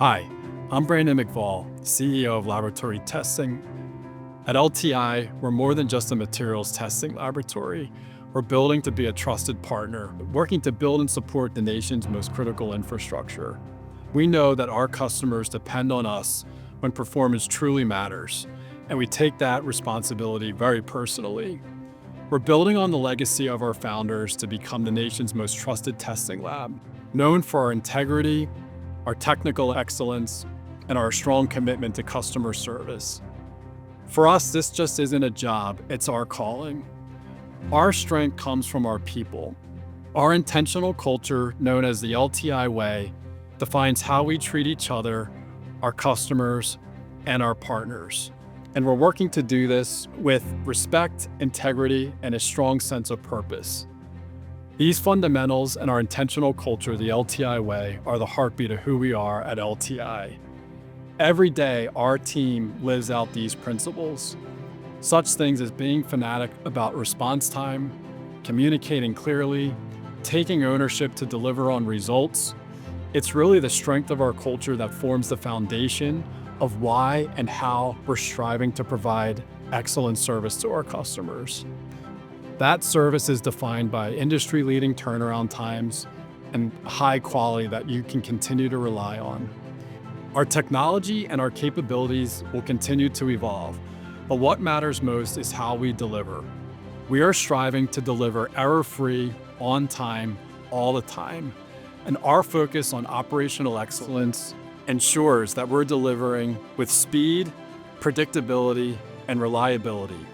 Hi, I'm Brandon McVaugh, CEO of Laboratory Testing. At LTI, we're more than just a materials testing laboratory. We're building to be a trusted partner, working to build and support the nation's most critical infrastructure. We know that our customers depend on us when performance truly matters, and we take that responsibility very personally. We're building on the legacy of our founders to become the nation's most trusted testing lab, known for our integrity, our technical excellence, and our strong commitment to customer service. For us, this just isn't a job, it's our calling. Our strength comes from our people. Our intentional culture, known as the LTI Way, defines how we treat each other, our customers, and our partners. And we're working to do this with respect, integrity, and a strong sense of purpose. These fundamentals and our intentional culture, the LTI Way, are the heartbeat of who we are at LTI. Every day, our team lives out these principles. Such things as being fanatic about response time, communicating clearly, taking ownership to deliver on results. It's really the strength of our culture that forms the foundation of why and how we're striving to provide excellent service to our customers. That service is defined by industry-leading turnaround times and high quality that you can continue to rely on. Our technology and our capabilities will continue to evolve, but what matters most is how we deliver. We are striving to deliver error-free, on time, all the time, and our focus on operational excellence ensures that we're delivering with speed, predictability, and reliability.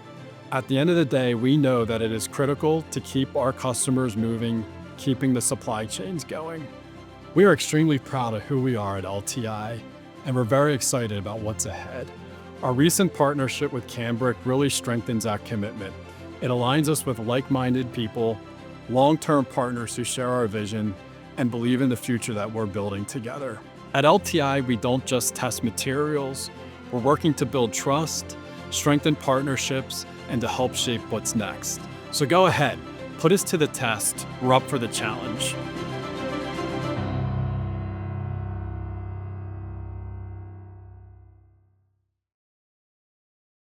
At the end of the day, we know that it is critical to keep our customers moving, keeping the supply chains going. We are extremely proud of who we are at LTI, and we're very excited about what's ahead. Our recent partnership with Cambric really strengthens that commitment. It aligns us with like-minded people, long-term partners who share our vision and believe in the future that we're building together. At LTI, we don't just test materials. We're working to build trust, strengthen partnerships, and to help shape what's next. So go ahead, put us to the test. We're up for the challenge.